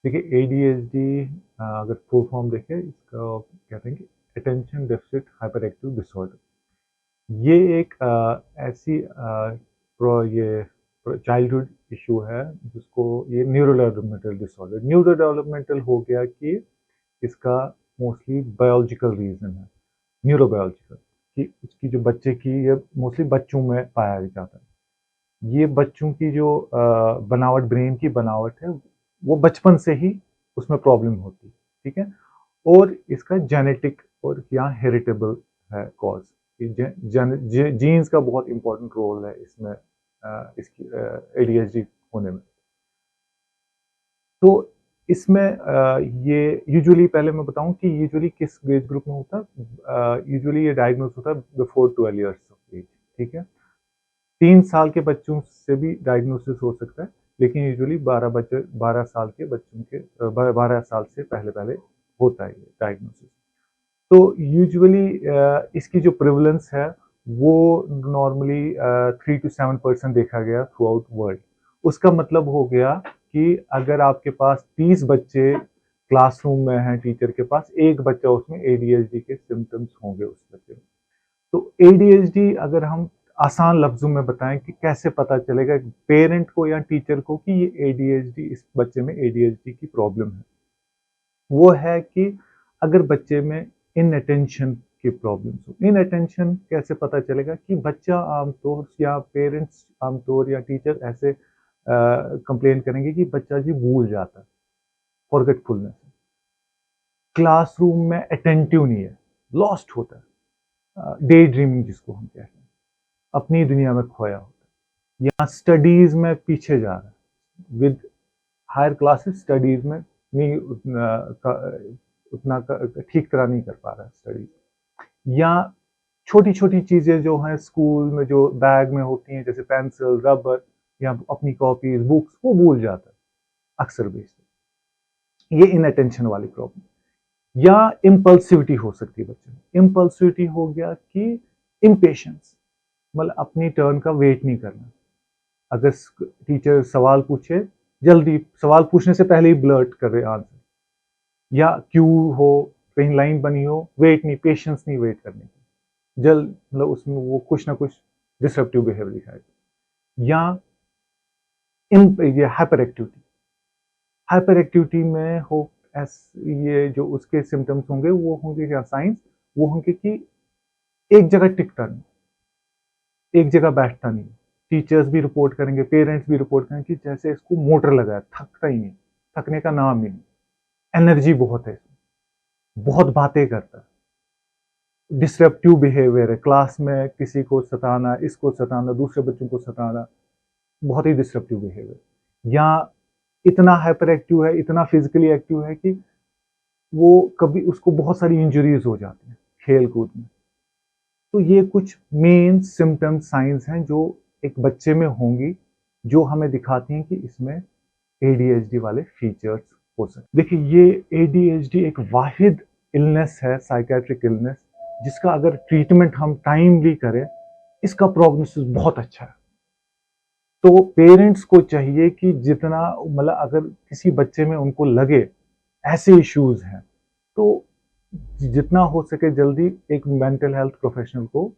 देखिए एडीएचडी अगर full form देखें इसका कहते हैं कि attention deficit hyper active disorder. ये एक ऐसी ये चाइल्डहुड इशू है जिसको ये neuro developmental disorder neuro developmental हो गया कि इसका मोस्टली बायोलॉजिकल रीज़न है, न्यूरोबायोलॉजिकल, कि उसकी जो बच्चे की ये मोस्टली बच्चों में पाया जाता है। ये बच्चों की जो बनावट, ब्रेन की बनावट है, वो बचपन से ही उसमें प्रॉब्लम होती है, ठीक है? और इसका जेनेटिक और या हेरिटेबल है कॉज़। जीन्स का बहुत इंपॉर्टेंट रोल है इसमें, इसकी एडीएचडी होने में। तो इसमें ये यूजुअली पहले मैं बताऊं कि यूजुअली किस एज ग्रुप में होता है। यूजुअली ये डायग्नोज होता है बिफोर 12 इयर्स ऑफ एज, ठीक है? 3 साल के बच्चों से भी डायग्नोसिस हो सकता है, लेकिन यूजुअली 12 साल के बच्चों के 12 साल से पहले पहले होता है ये डायग्नोसिस। तो यूजुअली इसकी जो प्रिवलेंस है वो नॉर्मली 3 to 7% देखा गया थ्रू आउट वर्ल्ड। उसका मतलब हो गया कि अगर आपके पास 30 बच्चे क्लासरूम में हैं, टीचर के पास एक बच्चा उसमें एडीएचडी के सिम्टम्स होंगे उस बच्चे में। तो एडीएचडी अगर हम आसान लफ्जों में बताएं कि कैसे पता चलेगा पेरेंट को या टीचर को कि ये एडीएचडी, इस बच्चे में एडीएचडी की प्रॉब्लम है, वो है कि अगर बच्चे में इनअटेंशन की प्रॉब्लम्स हो। इनअटेंशन कैसे पता चलेगा कि बच्चा आमतौर या पेरेंट्स आमतौर या टीचर ऐसे कंप्लेन करेंगे कि बच्चा जी भूल जाता है, फॉरगेटफुलनेस, क्लासरूम में अटेंटिव नहीं है, लॉस्ट होता है, डे ड्रीमिंग जिसको हम कहते हैं, अपनी दुनिया में खोया होता है, या स्टडीज में पीछे जा रहा है। विद हायर क्लासेस स्टडीज में नहीं उतना ठीक तरह नहीं कर पा रहा है स्टडीज, या छोटी छोटी चीजें जो हैं स्कूल में जो बैग में होती हैं जैसे पेंसिल, रबर या अपनी कॉपीज, बुक्स, वो भूल जाता है अक्सर बेशतर। ये इनअटेंशन वाली प्रॉब्लम। या इम्पल्सिविटी हो सकती है बच्चे में। इम्पल्सिविटी हो गया कि इम्पेशंस, मतलब अपनी टर्न का वेट नहीं करना। अगर टीचर सवाल पूछे, जल्दी सवाल पूछने से पहले ही ब्लर्ट कर रहे आंसर, या क्यू हो, कहीं लाइन बनी हो, वेट नहीं, पेशेंस नहीं वेट करने की, जल्द मतलब उसमें वो कुछ ना कुछ डिसरप्टिव बिहेवियर दिखाएगा। या ये हाइपर एक्टिविटी, हाइपर एक्टिविटी में हो ये जो उसके सिम्टम्स होंगे वो होंगे क्या साइंस, वो होंगे कि एक जगह टिकता नहीं, एक जगह बैठता नहीं। टीचर्स भी रिपोर्ट करेंगे, पेरेंट्स भी रिपोर्ट करेंगे कि जैसे इसको मोटर लगा है, थकता ही नहीं, थकने का नाम ही नहीं, एनर्जी बहुत है इसमें, बहुत बातें करता है, डिसरप्टिव बिहेवियर है, क्लास में किसी को सताना, इसको सताना, दूसरे बच्चों को सताना, बहुत ही डिसरप्टिव बिहेवियर। या इतना हाइपर एक्टिव है, इतना फिजिकली एक्टिव है कि वो कभी उसको बहुत सारी इंजरीज हो जाती हैं खेल कूद में। तो ये कुछ मेन सिम्टम साइंस हैं जो एक बच्चे में होंगी, जो हमें दिखाती हैं कि इसमें एडीएचडी वाले फीचर्स हो सकते। देखिए ये एडीएचडी एक वाहिद इलनेस है, साइकेट्रिक इलनेस, जिसका अगर ट्रीटमेंट हम टाइमली करें, इसका प्रोग्नोसिस बहुत अच्छा है। तो पेरेंट्स को चाहिए कि जितना मतलब अगर किसी बच्चे में उनको लगे ऐसे इश्यूज हैं, तो जितना हो सके जल्दी एक मेंटल हेल्थ प्रोफेशनल को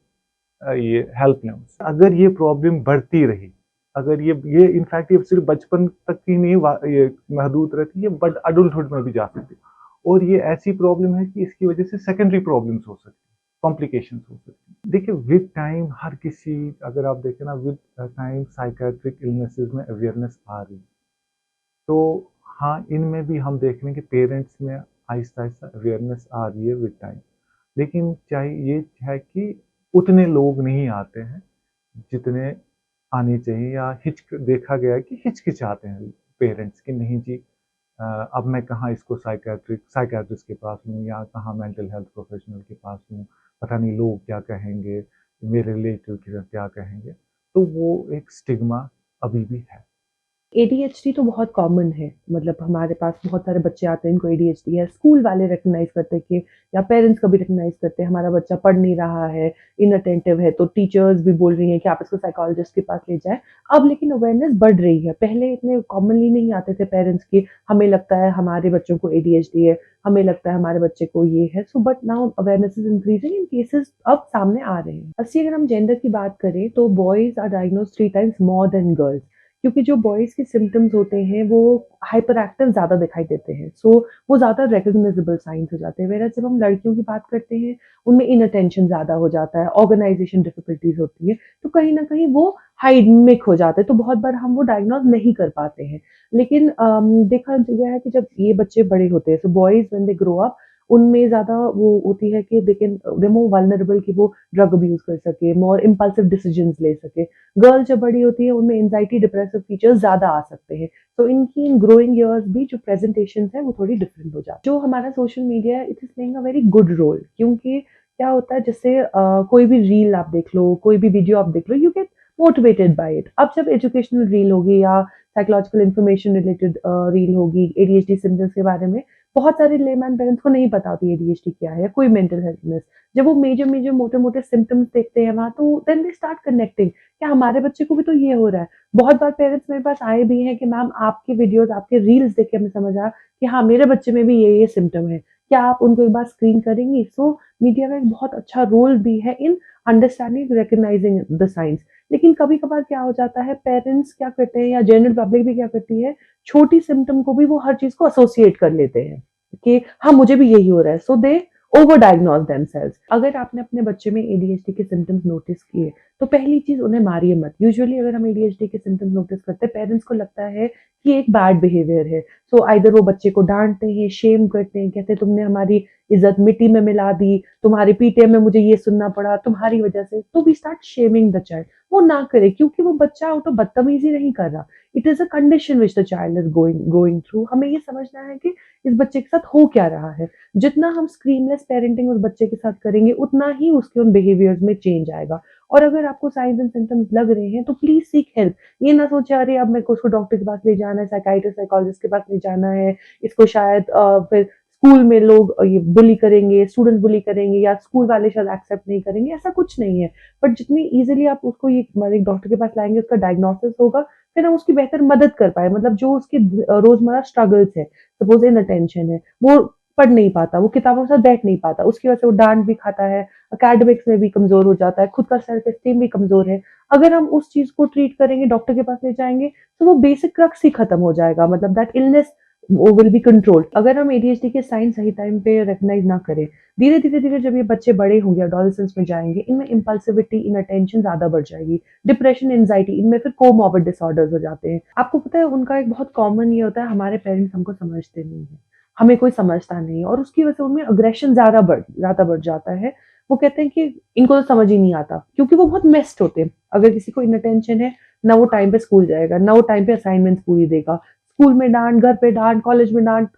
ये हेल्प लें। अगर ये प्रॉब्लम बढ़ती रही, अगर ये इनफैक्ट ये सिर्फ बचपन तक ही नहीं ये महदूद रहती है, बट अडल्टहुड में भी जा सकती है। और ये ऐसी प्रॉब्लम है कि इसकी वजह से सेकेंडरी प्रॉब्लम्स हो सकती है, कॉम्प्लिकेशंस हो सकती है। देखिए विद टाइम हर किसी, अगर आप देखें ना, विद टाइम साइकेट्रिक इलनेसेस में अवेयरनेस आ रही है। तो हाँ, इनमें भी हम देख रहे हैं कि पेरेंट्स में आहिस्ता आहिस्ता अवेयरनेस आ रही है विद टाइम। लेकिन चाहिए ये है कि उतने लोग नहीं आते हैं जितने आने चाहिए, या देखा गया है कि हिचकिचाते हैं पेरेंट्स कि नहीं जी, अब मैं कहाँ इसको साइकेट्रिस्ट के पास लूँ, या कहाँ मेंटल हेल्थ प्रोफेशनल के पास लूँ, पता नहीं लोग क्या कहेंगे, मेरे रिलेटिव क्या कहेंगे। तो वो एक स्टिग्मा अभी भी है। एडीएचडी तो बहुत कॉमन है, मतलब हमारे पास बहुत सारे बच्चे आते हैं इनको एडीएचडी है, स्कूल वाले रिकग्नाइज करते हैं कि, या पेरेंट्स कभी रिकग्नाइज करते हैं हमारा बच्चा पढ़ नहीं रहा है, इनअटेंटिव है, तो टीचर्स भी बोल रही हैं कि आप इसको साइकोलॉजिस्ट के पास ले जाएं। अब लेकिन अवेयरनेस बढ़ रही है, पहले इतने कॉमनली नहीं आते थे पेरेंट्स की, हमें लगता है हमारे बच्चों को एडीएचडी है, हमें लगता है हमारे बच्चे को ये है, so but now awareness is increasing in cases अब सामने आ रहे हैं। अस्सी अगर हम जेंडर की बात करें तो boys are diagnose 3 times more than girls, क्योंकि जो बॉयज़ के सिम्पटम्स होते हैं वो हाइपर एक्टिव ज़्यादा दिखाई देते हैं। सो वो ज़्यादा रिकॉग्नाइजेबल साइन्स हो जाते हैं। व्हेयरएज़ जब हम लड़कियों की बात करते हैं, उनमें इनअटेंशन ज़्यादा हो जाता है, ऑर्गनाइज़ेशन डिफिकल्टीज़ होती है, तो कहीं न कहीं वो हाइडमिक हो जाते हैं, तो बहुत बार हम वो डायग्नोज़ नहीं कर पाते हैं। लेकिन देखा गया है कि जब ये बच्चे बड़े होते हैं, so boys when they grow up, उनमें ज़्यादा वो होती है कि दे मोर वल्नरेबल कि वो ड्रग अब्यूज़ कर सके, मोर इम्पल्सिव डिसीजंस ले सके। गर्ल जब बड़ी होती है उनमें एंजाइटी डिप्रेसिव फीचर्स ज़्यादा आ सकते हैं। तो इनकी इन ग्रोइंग ईयर्स भी जो प्रेजेंटेशंस है वो थोड़ी डिफरेंट हो जाती है। जो हमारा सोशल मीडिया है it is playing a very good role, क्योंकि क्या होता है जैसे कोई भी रील आप देख लो, कोई भी वीडियो आप देख लो, you get motivated by it. अब जब एजुकेशनल रील होगी या साइकोलॉजिकल इन्फॉर्मेशन रिलेटेड रील होगी एडीएचडी सिम्पटम्स के बारे में, बहुत सारे लेमैन पेरेंट्स को नहीं पता होती एडीएचडी क्या है या कोई मेंटल हेल्थनेस। जब वो मेजर मोटे-मोटे सिम्पटम्स देखते हैं वहाँ, तो देन दे स्टार्ट कनेक्टिंग, क्या हमारे बच्चे को भी तो ये हो रहा है। बहुत बार पेरेंट्स मेरे पास आए भी हैं कि मैम आपके वीडियोज़, आपके रील्स देख के हमें समझ आया कि हाँ, मेरे बच्चे में भी ये सिम्पटम है। क्या आप उनको एक बार स्क्रीन करेंगी? सो मीडिया का एक बहुत अच्छा रोल भी है in understanding, recognising the science. लेकिन कभी-कभार क्या हो जाता है, पेरेंट्स क्या करते हैं या जनरल पब्लिक भी क्या करती है, छोटी सिम्पटम को भी वो हर चीज़ को एसोसिएट कर लेते हैं कि हाँ, मुझे भी यही हो रहा है। सो दे ओवर डायग्नोज देमसेल्व्स। अगर आपने अपने बच्चे में एडीएचडी के सिम्पटम्स नोटिस किए, तो पहली चीज़ उन्हें मारिए मत। यूजुअली अगर हम एडीएचडी के सिम्पटम्स नोटिस करते हैं, पेरेंट्स को लगता है कि एक बैड बिहेवियर है। सो आइदर वो बच्चे को डाँटते हैं, शेम करते हैं, कहते हैं तुमने हमारी इज़्ज़त मिट्टी में मिला दी, तुम्हारे पीटीएम में मुझे ये सुनना पड़ा, तुम्हारी वजह से। तो we start shaming the child. वो ना करे, क्योंकि वो बच्चा आउट ऑफ बदतमीज़ी नहीं कर रहा। It is a condition which the child is going through. हमें ये समझना है कि इस बच्चे के साथ हो क्या रहा है। जितना हम स्क्रीनलेस पेरेंटिंग उस बच्चे के साथ करेंगे, उतना ही उसके उन बिहेवियर्स में चेंज आएगा। और अगर आपको साइंस एंड सिम्पटम्स लग रहे हैं, तो प्लीज़ सीक हेल्प। ये ना सोचे अरे अब मेरे को उसको डॉक्टर के पास ले जाना है, साइकियाट्रिस्ट, साइकोलॉजिस्ट के पास ले जाना है, इसको शायद फिर स्कूल में लोग ये बुली करेंगे, स्टूडेंट्स बुली करेंगे या स्कूल वाले शायद एक्सेप्ट नहीं करेंगे, ऐसा कुछ नहीं है। बट जितनी ईज़िली आप उसको ये एक डॉक्टर के पास लाएँगे, उसका डायग्नोसिस होगा, फिर हम उसकी बेहतर मदद कर पाएँ। मतलब जो उसके रोज़मर्रा स्ट्रगल्स हैं, सपोज़ इनअटेंशन है, वो पढ़ नहीं पाता, वो किताबों के साथ बैठ नहीं पाता, उसकी वजह से वो डाँट भी खाता है, एकेडमिक्स में भी कमज़ोर हो जाता है, खुद का सेल्फ एस्टीम भी कमज़ोर है। अगर हम उस चीज़ को ट्रीट करेंगे, डॉक्टर के पास ले जाएँगे, तो वो बेसिक क्रक्स ही खत्म हो जाएगा, मतलब दैट इलनेस वो विल बी कंट्रोल्ड। अगर हम एडीएचडी के साइन सही टाइम पे रिकॉग्नाइज़ ना करें, धीरे-धीरे जब ये बच्चे बड़े होंगे, एडोलेसेंस में जाएँगे, इनमें इम्पल्सिविटी, इनअटेंशन ज़्यादा बढ़ जाएगी, डिप्रेशन, एंग्ज़ायटी, इनमें फिर कोमॉर्बिड डिसऑर्डर्स हो जाते हैं। आपको पता है उनका एक बहुत कॉमन ये होता है, हमारे पेरेंट्स हमको समझते नहीं हैं। हमें कोई समझता नहीं है और उसकी वजह से उनमें अग्रेशन ज़्यादा बढ़ जाता है। वो कहते हैं कि इनको तो समझ ही नहीं आता, क्योंकि वो बहुत मेस्ड होते हैं। अगर किसी को इनअटेंशन है, ना वो टाइम पे स्कूल जाएगा, ना वो टाइम पे असाइनमेंट्स पूरी देगा। स्कूल में डाँट, घर पे डाँट, कॉलेज में डाँट,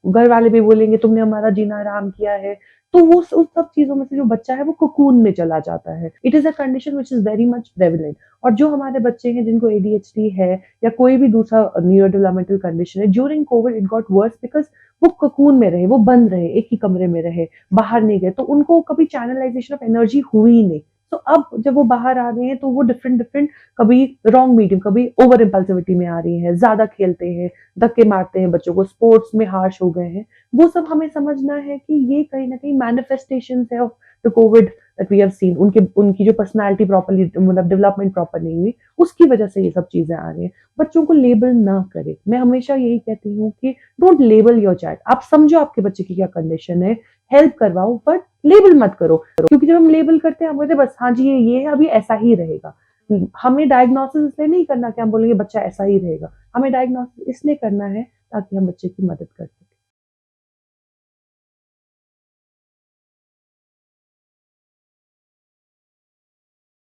घर वाले भी बोलेंगे तुमने हमारा जीना हराम किया है। तो वो उस सब चीज़ों में से जो बच्चा है वो कोकून में चला जाता है। It is a condition which is very much prevalent. और जो हमारे बच्चे हैं जिनको एडीएचडी है या कोई भी दूसरा न्यूरो डेवलपमेंटल कंडीशन है, during Covid it got verse because वो कोकून में रहे, वो बंद रहे, एक ही कमरे में रहे, बाहर नहीं गए, तो उनको कभी चैनलाइज़ेशन ऑफ एनर्जी हुई ही नहीं। तो अब जब वो बाहर आ रहे हैं तो वो डिफरेंट कभी रॉन्ग मीडियम, कभी ओवर इम्पल्सिविटी में आ रही हैं, ज़्यादा खेलते हैं, धक्के मारते हैं बच्चों को, स्पोर्ट्स में हार्श हो गए हैं। वो सब हमें समझना है कि ये कहीं न कहीं मैनिफेस्टेशंस है of the covid that we have seen. उनकी जो पर्सनैलिटी प्रॉपर्ली मतलब डेवलपमेंट प्रॉपर नहीं हुई, उसकी वजह से ये सब चीज़ें आ रही हैं। बच्चों को लेबल ना करें। मैं हमेशा यही कहती हूँ कि डोंट लेबल योर चाइल्ड। आप समझो आपके बच्चे की क्या कंडीशन है, हेल्प करवाओ, बट लेबल मत करो। क्योंकि जब हम लेबल करते हैं, हम कहते हैं बस हाँ जी ये है, अभी ऐसा ही रहेगा। हमें डायग्नोसिस इसलिए नहीं करना कि हम बोलेंगे बच्चा ऐसा ही रहेगा। हमें डायग्नोसिस इसलिए करना है ताकि हम बच्चे की मदद कर सकें।